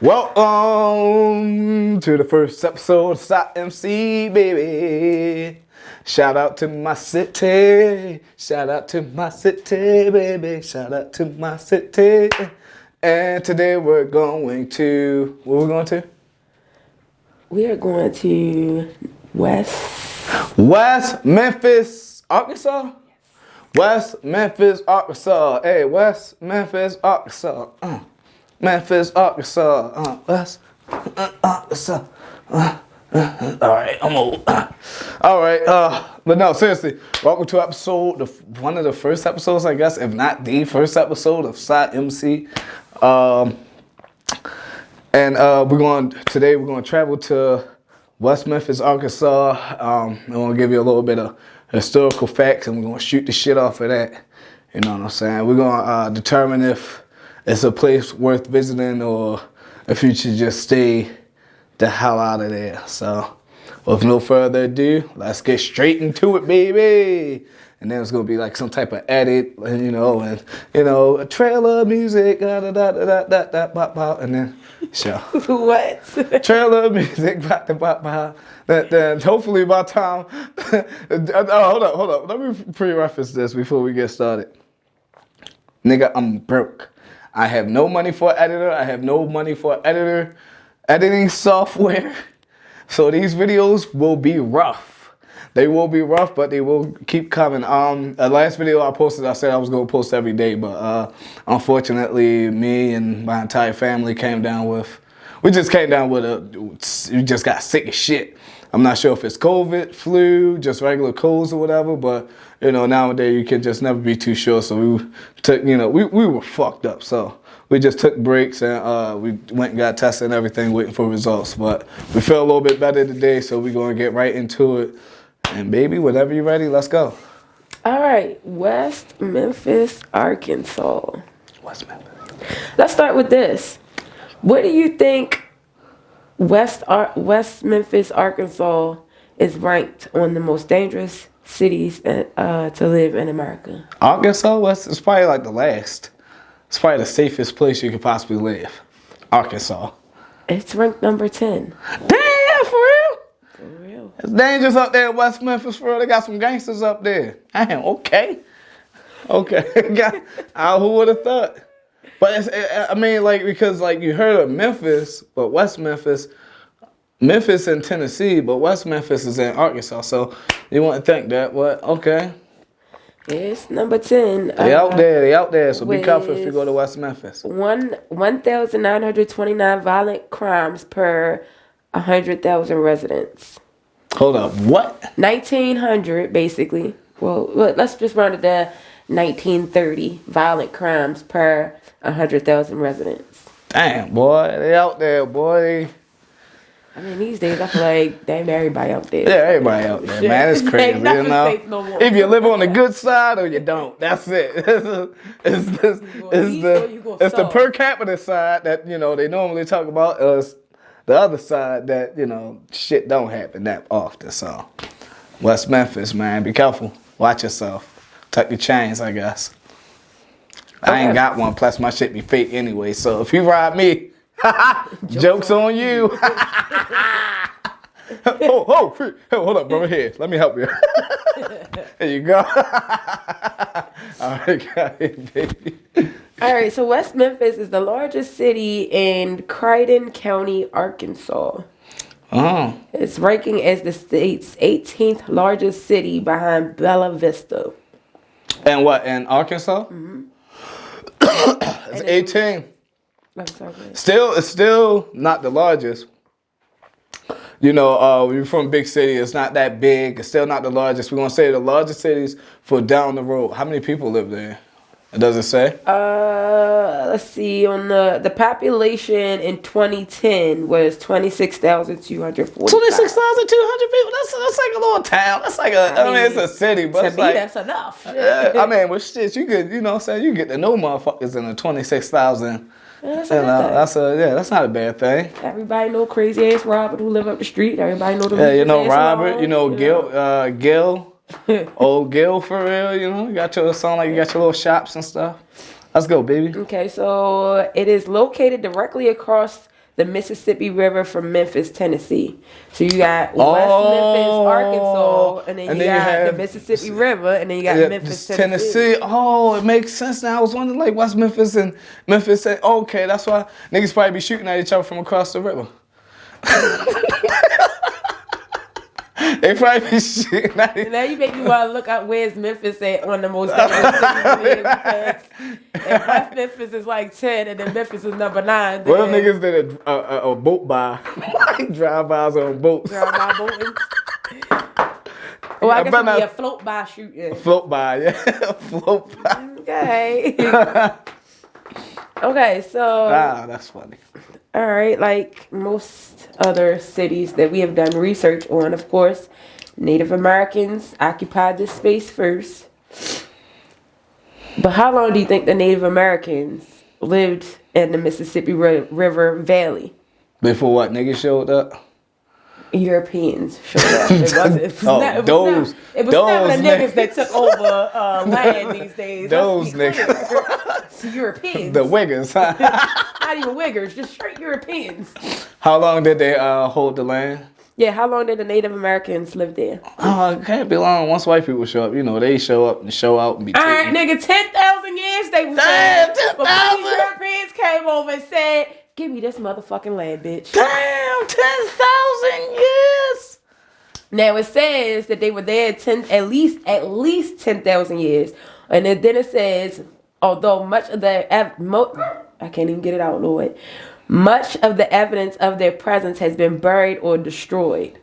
Welcome to the first episode of SOTMC, baby. Shout out to my city. Shout out to my city, baby. Shout out to my city. And today we're going to, where we're going to? We are going to West Memphis, Arkansas? West Memphis, Arkansas. Hey, West Memphis, Arkansas. Memphis, Arkansas. West Arkansas. All right, I'm old. All right, but no, seriously, welcome to one of the first episodes, I guess, if not the first episode of SOTMC. Today we're going to travel to West Memphis, Arkansas. I'm going to give you a little bit of historical facts, and we're going to shoot the shit off of that. You know what I'm saying? We're going to determine if it's a place worth visiting or if you should just stay the hell out of there. So, with no further ado, let's get straight into it, baby. And then it's gonna be like some type of edit, and a trailer music, and then show. What? Trailer music, then hopefully by the time. Hold up. Let me pre-reference this before we get started. Nigga, I'm broke. I have no money for an editor. I have no money for editing software. So these videos will be rough. They will be rough, but they will keep coming. The last video I posted, I said I was going to post every day, but unfortunately, me and my entire family we just got sick as shit. I'm not sure if it's COVID, flu, just regular colds or whatever, but nowadays you can just never be too sure. So we took, we were fucked up. So we just took breaks and we went and got tested and everything, waiting for results. But we feel a little bit better today, so we're going to get right into it. And baby, whenever you're ready, let's go. All right, West Memphis, Arkansas. West Memphis. Let's start with this. What do you think West Memphis, Arkansas is ranked on the most dangerous cities to live in America? Arkansas, it's probably like the last. It's probably the safest place you could possibly live. Arkansas. It's ranked number 10. Damn, for real? For real. It's dangerous up there in West Memphis, for real. They got some gangsters up there. Damn, okay. Who would have thought? But because you heard of Memphis, but West Memphis in Tennessee, but West Memphis is in Arkansas. So you wouldn't think that, but okay. It's number 10. They out there. So be careful if you go to West Memphis. 1,929 violent crimes per 100,000 residents. Hold up, what? 1,900 basically. Well, let's just round it to 1,930 violent crimes per 100,000 residents. Damn, boy, they out there, boy. I mean, these days I feel like damn everybody out there. Yeah, everybody out there, man. It's crazy, Safe no more. If you live on the good side or you don't, that's it. It's the per capita side that they normally talk about. The other side that shit don't happen that often. So, West Memphis, man, be careful. Watch yourself. Tuck your chains, I guess. I ain't got one. Plus, my shit be fake anyway. So if you ride me, joke's on you. Hold up, brother. Here, let me help you. There you go. All right, got it, baby. All right, so West Memphis is the largest city in Crichton County, Arkansas. Oh. It's ranking as the state's 18th largest city behind Bella Vista. And what, in Arkansas? Mm-hmm. It's 18. It's still not the largest. When you're from a big city, it's not that big. It's still not the largest. We're going to say the largest cities for down the road. How many people live there? Does it say? Let's see. On the population in 2010 was 26,240. 26,200 people. That's like a little town. That's like it's a city, but it's like that's enough. With shit, you could, you get to know motherfuckers in the 26,000. That's not a bad thing. Everybody know crazy ass Robert who live up the street. Everybody know the Robert. Gil. Old Gil, for real. You got your little shops and stuff. Let's go, baby. Okay, so it is located directly across the Mississippi River from Memphis, Tennessee. So you got West Memphis, Arkansas, and then you got the Mississippi River, and then you got Memphis, Tennessee. Oh, it makes sense now. I was wondering, like, West Memphis and Memphis. Okay, that's why niggas probably be shooting at each other from across the river. They probably be shooting at each other. Now you make me want to look up where's Memphis at on the most dangerous cities, because if West Memphis is like 10 and then Memphis is number 9. What if niggas did a boat by? Drive-bys on boats. Drive-by boating. Well, I guess it'd be a float-by shooting. Float by, yeah. Float by. Okay. Okay, so. That's funny. All right, like most other cities that we have done research on, of course, Native Americans occupied this space first. But how long do you think the Native Americans lived in the Mississippi River Valley? Before what, niggas showed up? Europeans showed up. It was never the niggas that took over land these days. Those niggas. It's Europeans. The Wiggers, huh? Not even Wiggers, just straight Europeans. How long did they hold the land? Yeah, how long did the Native Americans live there? Oh, it can't be long. Once white people show up, you know, they show up and show out and be taken. All right, nigga, 10,000 years they was there. Damn, 10,000! Before these Europeans came over and said, give me this motherfucking land, bitch. Damn, 10,000 years! Now, it says that they were there at least 10,000 years. And then it says, although much of the... I can't even get it out, Lord. Much of the evidence of their presence has been buried or destroyed.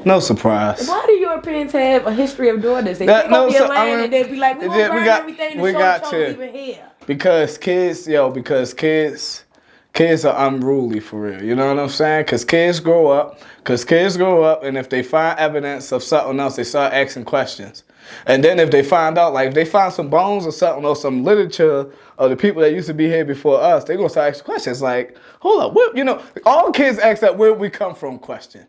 No surprise. Why do Europeans have a history of doing this? They take over your land and they'd be like, we're going to burn everything to show even here. Because kids are unruly for real. You know what I'm saying? Because kids grow up, and if they find evidence of something else, they start asking questions. And then if they find out, like if they find some bones or something or some literature of the people that used to be here before us, they're going to start asking questions like, hold up, what, you know, all kids ask that where we come from question.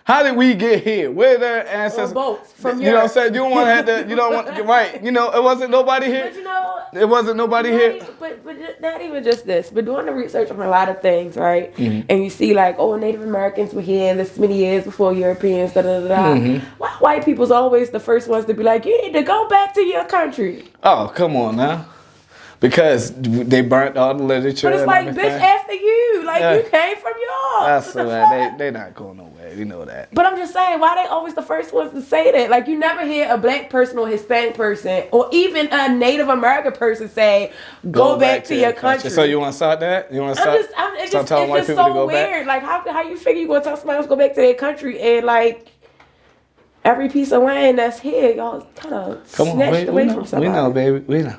How did we get here? Where their ancestors? Boats from you know what I'm saying? You don't want to have to, you don't want, right. You know, it wasn't nobody here. But you know, it wasn't nobody here. But not even just this, but doing the research on a lot of things, right? Mm-hmm. And you see like, oh, Native Americans were here this many years before Europeans, da da da da. Mm-hmm. Why white people's always the first ones to be like, you need to go back to your country? Oh, come on now. Because they burnt all the literature. But it's like, bitch, after you. Like, you came from y'all. That's so bad. They not going nowhere. We know that. But I'm just saying, why they always the first ones to say that? Like, you never hear a black person or Hispanic person or even a Native American person say, go back to your country. So you want to start that? You want to start? It's just so weird. Like, how you figure you going to tell somebody else to go back to their country and, like, every piece of land that's here, y'all kind of snatched away from somebody. We know, baby. We know.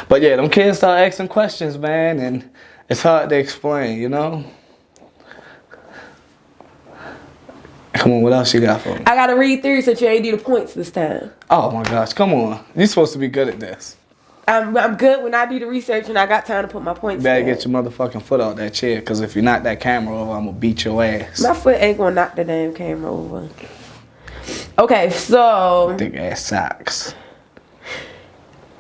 But yeah, them kids start asking questions, man, and it's hard to explain, you know? Come on, what else you got for me? I got to read through since you ain't do the points this time. Oh my gosh, come on. You're supposed to be good at this. I'm good when I do the research and I got time to put my points down. You better get your motherfucking foot out that chair, because if you knock that camera over, I'm going to beat your ass. My foot ain't going to knock the damn camera over. Okay, so... Big ass socks.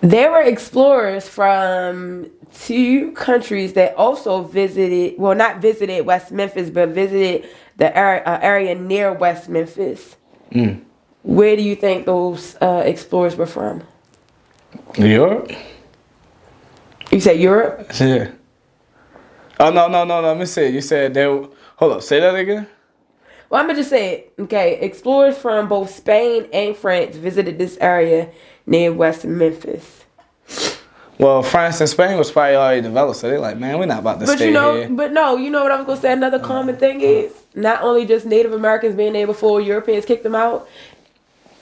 There were explorers from 2 countries that also visited, well, not visited West Memphis, but visited the area near West Memphis. Mm. Where do you think those explorers were from? Europe? You said Europe? Yeah. Oh, no. Let me see. You said they were... Hold up. Say that again? Well, I'm going to just say it. Okay. Explorers from both Spain and France visited this area near West Memphis. Well, France and Spain was probably already developed, so they're like, man, we're not about to stay here. But no, you know what I was going to say? Another common thing is not only just Native Americans being there before Europeans kicked them out.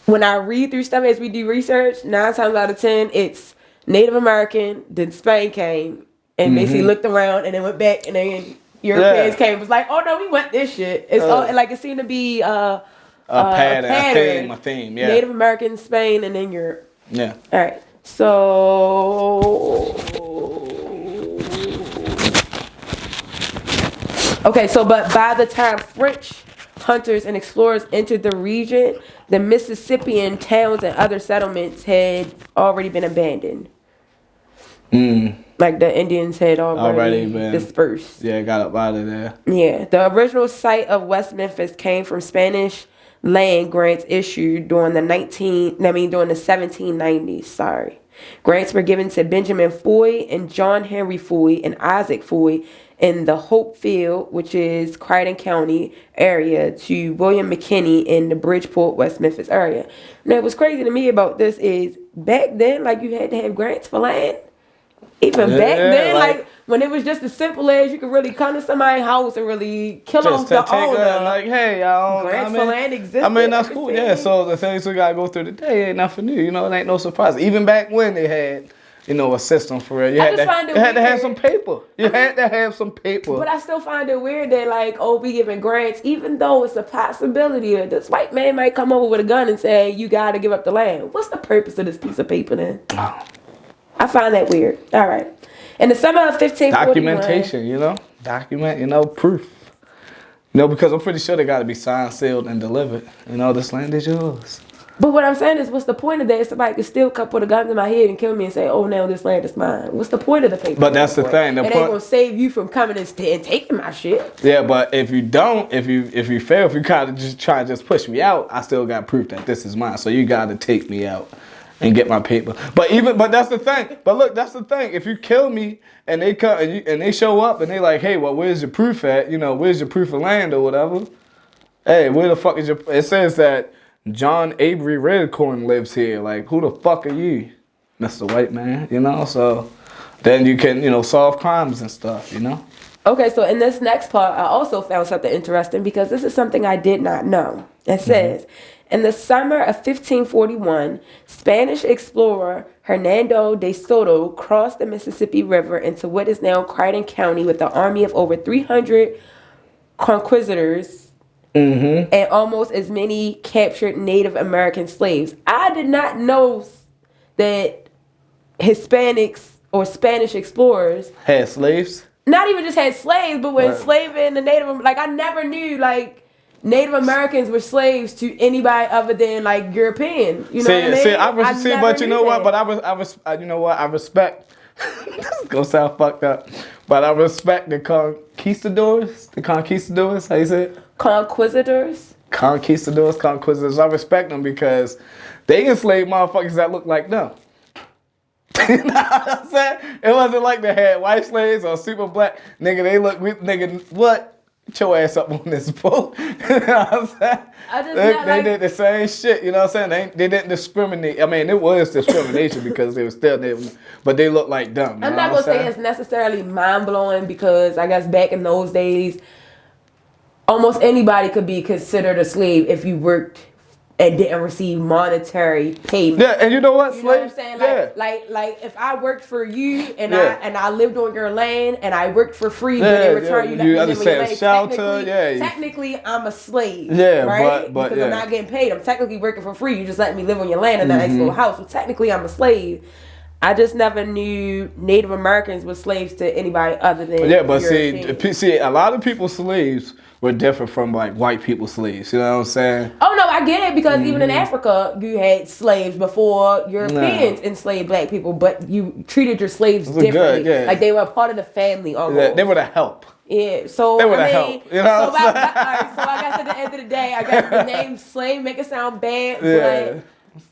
When I read through stuff as we do research, 9 times out of 10, it's Native American, then Spain came, and basically looked around, and then went back, and then Europeans came. It was like, oh no, we want this shit. It's all, like it seemed to be a pattern. A theme, yeah. Native American, Spain, and then Europe. Yeah. All right. So, but by the time French hunters and explorers entered the region, the Mississippian towns and other settlements had already been abandoned. Like the Indians had already been dispersed. Yeah, got up out of there. Yeah, the original site of West Memphis came from Spanish land grants issued during the 1790s. Sorry, grants were given to Benjamin Foy and John Henry Foy and Isaac Foy in the Hope Field, which is Crichton County area, to William McKinney in the Bridgeport, West Memphis area. Now, what's crazy to me about this is back then, like you had to have grants for land. Even back then, like when it was just as simple as you could really come to somebody's house and really kill off the owner. Like, hey, y'all. Grants for land existed. I mean, that's cool. Yeah, so the things we gotta go through today ain't nothing new. You know, it ain't no surprise. Even back when they had, you know, a system for it, you had to have some paper. You had to have some paper. But I still find it weird that, like, we giving grants, even though it's a possibility that this white man might come over with a gun and say, you gotta give up the land. What's the purpose of this piece of paper then? Oh. I find that weird. All right. In the summer of 1541... Documentation, you know? Document, you know, proof. You know, because I'm pretty sure they got to be signed, sealed, and delivered. You know, this land is yours. But what I'm saying is, what's the point of that? Somebody could still come put a gun to my head and kill me and say, oh, now this land is mine. What's the point of the paper? But that's the thing. It ain't going to save you from coming and taking my shit. Yeah, but if you don't, if you fail, if you kind of just try to just push me out, I still got proof that this is mine. So you got to take me out and get my paper. But that's the thing. But look, that's the thing. If you kill me and they come and they show up and they like, hey, well, where's your proof at? You know, where's your proof of land or whatever? Hey, where the fuck is your? It says that John Avery Redcorn lives here. Like, who the fuck are you, Mr. White Man? You know, so then you can, you know, solve crimes and stuff. You know. Okay, so in this next part, I also found something interesting because this is something I did not know. It says, in the summer of 1541, Spanish explorer Hernando de Soto crossed the Mississippi River into what is now Crichton County with an army of over 300 conquistadors and almost as many captured Native American slaves. I did not know that Hispanics or Spanish explorers had slaves. Not even just had slaves, but were enslaving the Native. Like, I never knew, like, Native Americans were slaves to anybody other than, like, European. You know what I mean? But you know what? But you know what? I respect. This is gonna sound fucked up, but I respect the conquistadors. The conquistadors, how you say it? Conquistadors. Conquistadors. I respect them because they enslaved motherfuckers that look like them. You know what I'm saying? It wasn't like they had white slaves or super black. Nigga, what? Get your ass up on this boat. You know what I'm saying? They did the same shit, you know what I'm saying? They didn't discriminate. I mean, it was discrimination because they were still Native, but they look like dumb. I'm not going to say it's necessarily mind-blowing because I guess back in those days, almost anybody could be considered a slave if you worked and didn't receive monetary payment. Yeah, and you know what? You know what I'm saying? Like if I worked for you and I lived on your land and I worked for free, but in return you let me live on your land. Shelter, technically I'm a slave. Yeah, right? but because I'm not getting paid. I'm technically working for free. You just let me live on your land in a nice little house. So technically I'm a slave. I just never knew Native Americans were slaves to anybody other than see, a lot of people's slaves were different from like white people's slaves. You know what I'm saying? Oh no, I get it because even in Africa, you had slaves before Europeans enslaved black people, but you treated your slaves differently. Like they were a part of the family almost. Yeah, they were the help. Yeah, so they were the help. You know. So I guess at the end of the day, I guess the name slave make it sound bad, but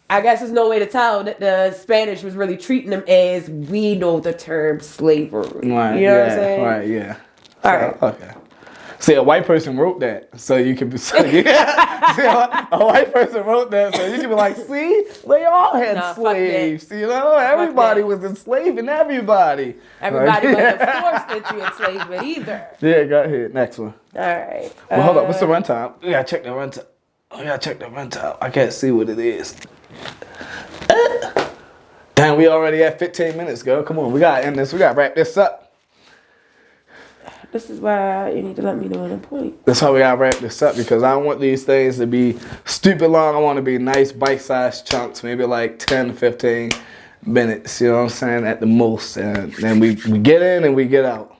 I guess there's no way to tell that the Spanish was really treating them as we know the term slavery. Right, you know what I'm saying? Right, yeah. All right. Okay. See, a white person wrote that, so you can be. See, a white person wrote that, so you can be like, see, they all had slaves. You know, everybody was enslaving everybody. Everybody wasn't forced into enslavement either. Yeah, go ahead. Next one. All right. Well, hold up. What's the runtime? We gotta check the runtime. I can't see what it is. Damn, we already at 15 minutes, girl. Come on, we gotta end this. We gotta wrap this up. This is why you need to let me know the point. That's how we gotta wrap this up because I don't want these things to be stupid long. I want to be nice bite-sized chunks, maybe like 10 to 15 minutes, you know what I'm saying, at the most. And then we get in and we get out.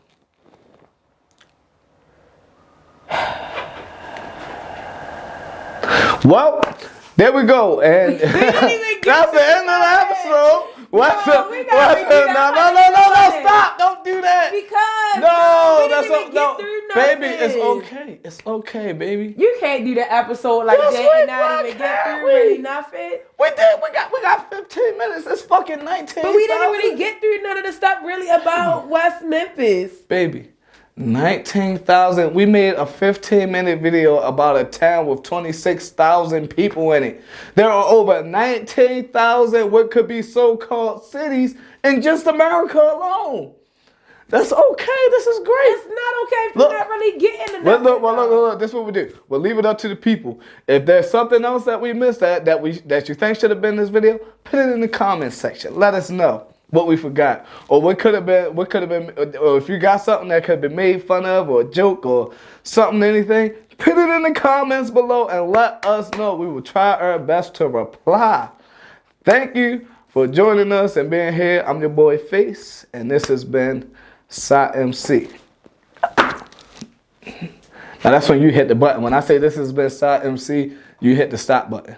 Well, there we go. And that's the end of the episode. No, stop! Don't do that. Because No, we that's didn't even get through nothing. baby. It's okay. It's okay, baby. You can't do the episode like Yes, that and we not even get can. through really nothing. We did. We got 15 minutes. It's fucking 19. But we didn't really get through none of the stuff really about West Memphis. Baby, 19,000. We made a 15-minute video about a town with 26,000 people in it. There are over 19,000 what could be so-called cities in just America alone. That's okay. This is great. It's not okay if you're not really getting enough. Look. This is what we do. We'll leave it up to the people. If there's something else that we missed that you think should have been in this video, put it in the comments section. Let us know what we forgot, or what could have been, or if you got something that could have been made fun of, or a joke, or something, anything. Put it in the comments below and let us know. We will try our best to reply. Thank you for joining us and being here. I'm your boy Face, and this has been SOTMC. Now that's when you hit the button. When I say this has been SOTMC, you hit the stop button.